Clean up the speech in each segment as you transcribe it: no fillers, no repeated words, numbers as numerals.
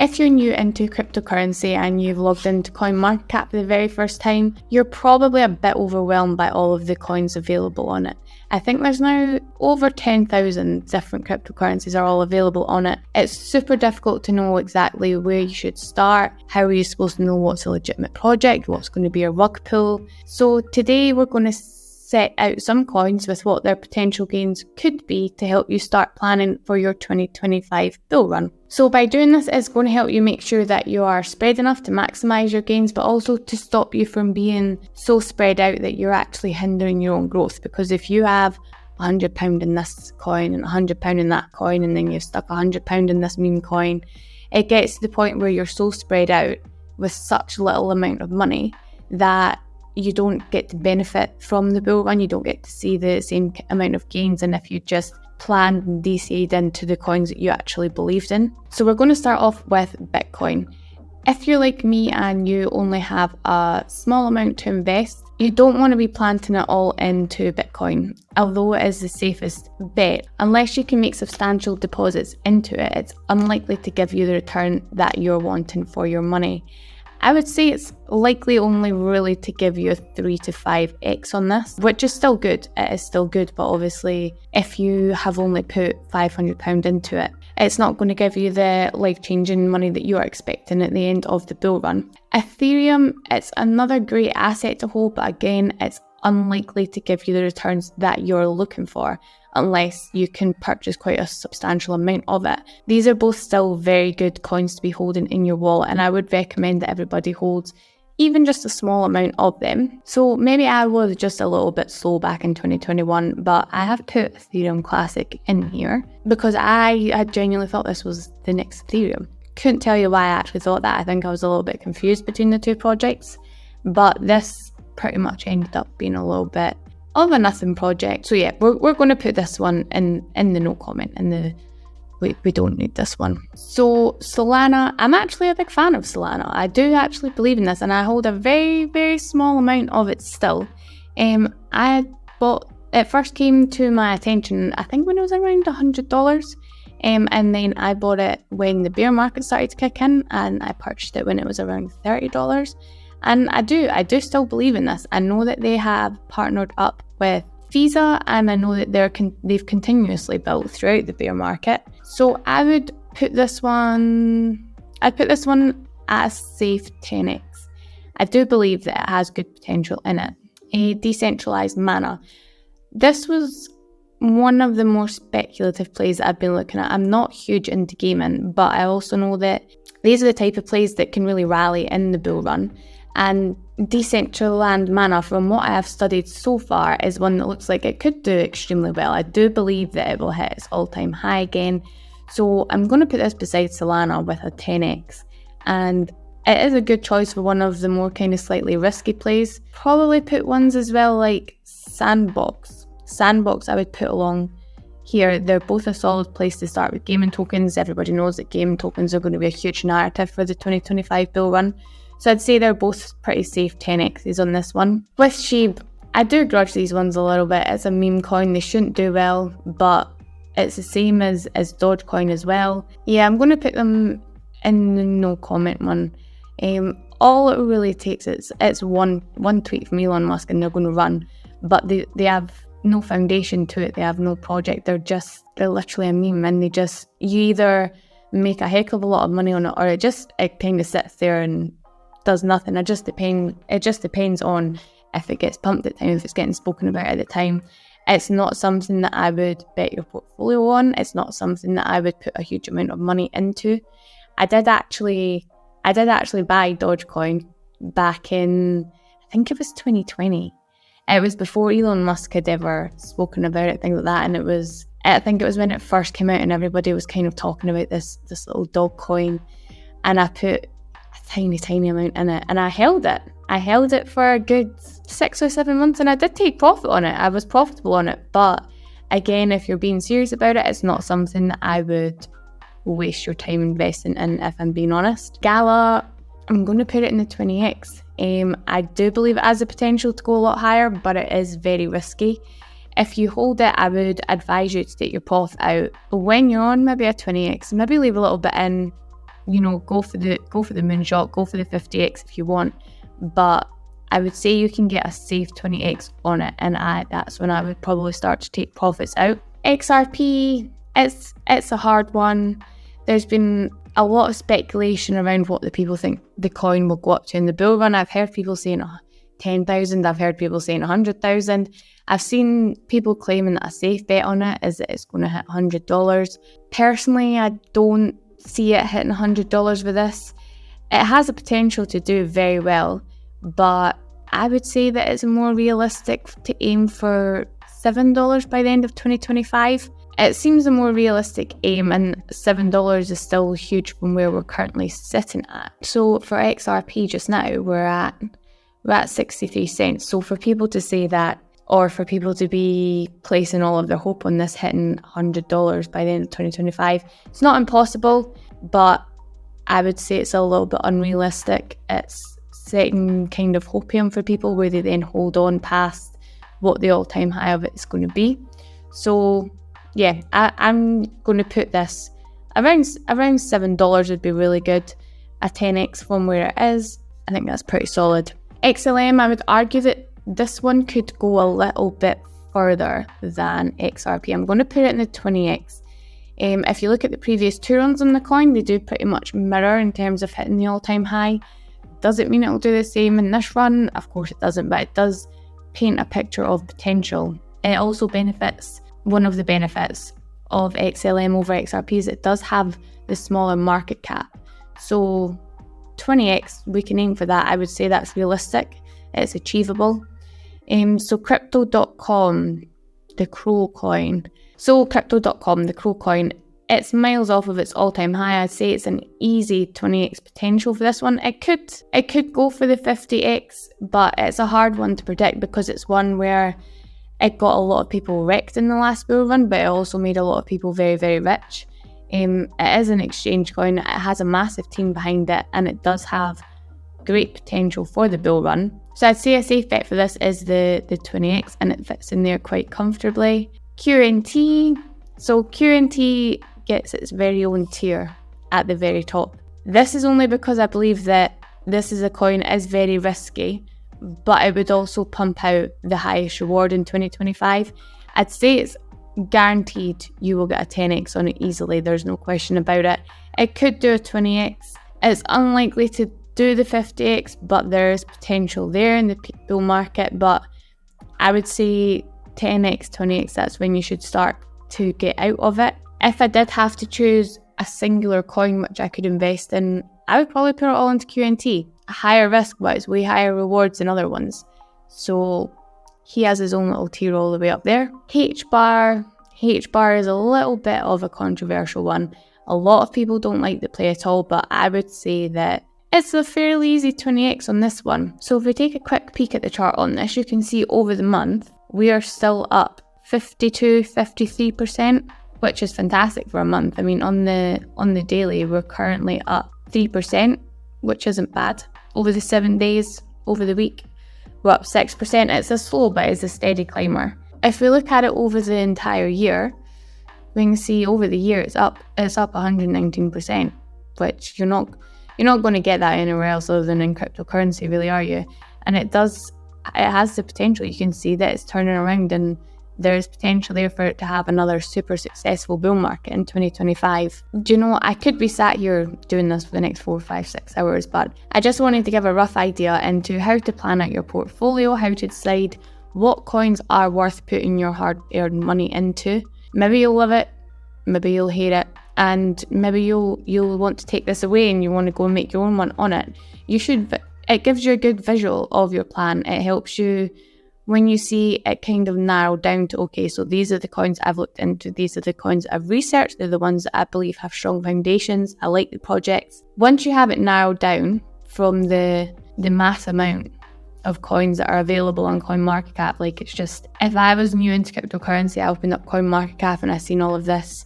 If you're new into cryptocurrency and you've logged into CoinMarketCap for the very first time, you're probably a bit overwhelmed by all of the coins available on it. I think there's now over 10,000 different cryptocurrencies are all available on it. It's super difficult to know exactly where you should start. How are you supposed to know what's a legitimate project, what's going to be a rug pull? So today we're going to set out some coins with what their potential gains could be to help you start planning for your 2025 bull run. So by doing this, it's going to help you make sure that you are spread enough to maximize your gains, but also to stop you from being so spread out that you're actually hindering your own growth. Because if you have £100 in this coin and £100 in that coin, and then you've stuck £100 in this meme coin, it gets to the point where you're so spread out with such little amount of money that you don't get to benefit from the bull run. You don't get to see the same amount of gains, and if you just planned and DCA'd into the coins that you actually believed in. So we're going to start off with Bitcoin. If you're like me and you only have a small amount to invest, you don't want to be planting it all into Bitcoin. Although it is the safest bet, unless you can make substantial deposits into it, it's unlikely to give you the return that you're wanting for your money. I would say it's likely only really to give you a 3 to 5x on this, which is still good. It is still good, but obviously if you have only put £500 into it, it's not going to give you the life-changing money that you're expecting at the end of the bull run. Ethereum, it's another great asset to hold, but again, it's unlikely to give you the returns that you're looking for unless you can purchase quite a substantial amount of it. These are both still very good coins to be holding in your wallet, and I would recommend that everybody holds even just a small amount of them. So maybe I was just a little bit slow back in 2021, but I have put Ethereum Classic in here because I genuinely thought this was the next Ethereum. Couldn't tell you why I actually thought that. I think I was a little bit confused between the two projects, but this pretty much ended up being a little bit of a nothing project. So yeah, we're going to put this one in the no comment, we don't need this one. So Solana, I'm actually a big fan of Solana. I do actually believe in this, and I hold a very, very small amount of it still. It first came to my attention, I think when it was around $100. And then I bought it when the bear market started to kick in, and I purchased it when it was around $30. And I do still believe in this. I know that they have partnered up with Visa, and I know that they've continuously built throughout the bear market. So I would put this one at a safe 10x. I do believe that it has good potential in it. A decentralized mana. This was one of the more speculative plays that I've been looking at. I'm not huge into gaming, but I also know that these are the type of plays that can really rally in the bull run. And Decentraland Mana, from what I have studied so far, is one that looks like it could do extremely well. I do believe that it will hit its all-time high again. So I'm going to put this beside Solana with a 10x. And it is a good choice for one of the more kind of slightly risky plays. Probably put ones as well like Sandbox. Sandbox I would put along here. They're both a solid place to start with gaming tokens. Everybody knows that gaming tokens are going to be a huge narrative for the 2025 bull run. So I'd say they're both pretty safe 10x's on this one. With Sheep, I do grudge these ones a little bit. It's a meme coin, they shouldn't do well, but it's the same as Dogecoin as well. Yeah, I'm going to put them in the no comment one. All it really takes is it's one tweet from Elon Musk and they're going to run, but they have no foundation to it. They have no project. They're literally a meme, and you either make a heck of a lot of money on it, or it kind of sits there and does nothing. It just depends on if it gets pumped at the time, if it's getting spoken about at the time. It's not something that I would bet your portfolio on. It's not something that I would put a huge amount of money into. I did actually buy Dogecoin back in, I think it was 2020. It was before Elon Musk had ever spoken about it, things like that. And I think it was when it first came out and everybody was kind of talking about this little dog coin. And I put a tiny amount in it, and I held it for a good 6 or 7 months, and I did take profit on it. I was profitable on it, but again, if you're being serious about it, it's not something that I would waste your time investing in, if I'm being honest. Gala, I'm going to put it in the 20x. I do believe it has the potential to go a lot higher, but it is very risky. If you hold it, I would advise you to take your profit out when you're on maybe a 20x. Maybe leave a little bit in go for the moonshot, go for the 50x if you want, but I would say you can get a safe 20x on it, and that's when I would probably start to take profits out. XRP, it's a hard one. There's been a lot of speculation around what the people think the coin will go up to in the bull run. I've heard people saying 10,000, I've heard people saying 100,000. I've seen people claiming that a safe bet on it is that it's going to hit $100. Personally, I don't see it hitting $100 with this. It has a potential to do very well, but I would say that it's more realistic to aim for $7 by the end of 2025. It seems a more realistic aim, and $7 is still huge from where we're currently sitting at. So for XRP just now, we're at 63 cents. So for people to say that, or for people to be placing all of their hope on this hitting $100 by the end of 2025, it's not impossible, but I would say it's a little bit unrealistic. It's setting kind of hopium for people where they then hold on past what the all-time high of it is going to be. So yeah, I'm going to put this around $7 would be really good. A 10x from where it is, I think that's pretty solid. XLM, I would argue that this one could go a little bit further than XRP. I'm going to put it in the 20x. If you look at the previous two runs on the coin, they do pretty much mirror in terms of hitting the all-time high. Does it mean it'll do the same in this run? Of course it doesn't, but it does paint a picture of potential. It also benefits, one of the benefits of XLM over XRP is it does have the smaller market cap. So 20x, we can aim for that. I would say that's realistic. It's achievable. So Crypto.com, the Crow coin. So Crypto.com, the Crow coin, it's miles off of its all-time high. I'd say it's an easy 20x potential for this one. It could go for the 50x, but it's a hard one to predict because it's one where it got a lot of people wrecked in the last bull run, but it also made a lot of people very, very rich. It is an exchange coin. It has a massive team behind it, and it does have great potential for the bull run. So I'd say a safe bet for this is the 20x, and it fits in there quite comfortably. QNT. So QNT gets its very own tier at the very top. This is only because I believe that this is a coin that is very risky, but it would also pump out the highest reward in 2025. I'd say it's guaranteed you will get a 10x on it easily. There's no question about it. It could do a 20x. It's unlikely to do the 50x, but there is potential there in the bull market. But I would say 10x, 20x, that's when you should start to get out of it. If I did have to choose a singular coin which I could invest in, I would probably put it all into QNT. A higher risk, but it's way higher rewards than other ones. So he has his own little tier all the way up there. HBAR is a little bit of a controversial one. A lot of people don't like the play at all, but I would say that it's a fairly easy 20x on this one. So if we take a quick peek at the chart on this, you can see over the month, we are still up 53%, which is fantastic for a month. I mean, on the daily, we're currently up 3%, which isn't bad. Over the 7 days, over the week, we're up 6%. It's a slow, but it's a steady climber. If we look at it over the entire year, we can see over the year it's up 119%, which you're not going to get that anywhere else other than in cryptocurrency, really, are you? And it has the potential. You can see that it's turning around, and there's potential there for it to have another super successful bull market in 2025. Do you know what? I could be sat here doing this for the next 4, 5, 6 hours, but I just wanted to give a rough idea into how to plan out your portfolio, how to decide what coins are worth putting your hard-earned money into. Maybe you'll love it, maybe you'll hate it, and maybe you'll want to take this away and you want to go and make your own one on it. It gives you a good visual of your plan. It helps you when you see it kind of narrow down to, okay, so these are the coins I've looked into, these are the coins I've researched, they're the ones that I believe have strong foundations, I like the projects. Once you have it narrowed down from the mass amount of coins that are available on CoinMarketCap, like it's just, if I was new into cryptocurrency, I opened up CoinMarketCap and I seen all of this,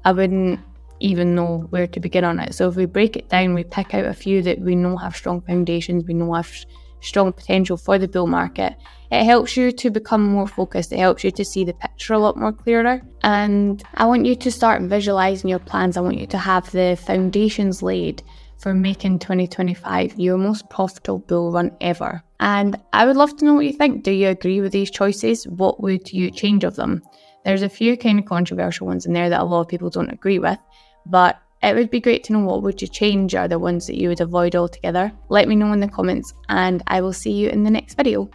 I wouldn't even know where to begin on it. So if we break it down, we pick out a few that we know have strong foundations, we know have strong potential for the bull market. It helps you to become more focused. It helps you to see the picture a lot more clearer. And I want you to start visualizing your plans. I want you to have the foundations laid for making 2025 your most profitable bull run ever. And I would love to know what you think. Do you agree with these choices? What would you change of them? There's a few kind of controversial ones in there that a lot of people don't agree with, but it would be great to know what would you change, are the ones that you would avoid altogether. Let me know in the comments, and I will see you in the next video.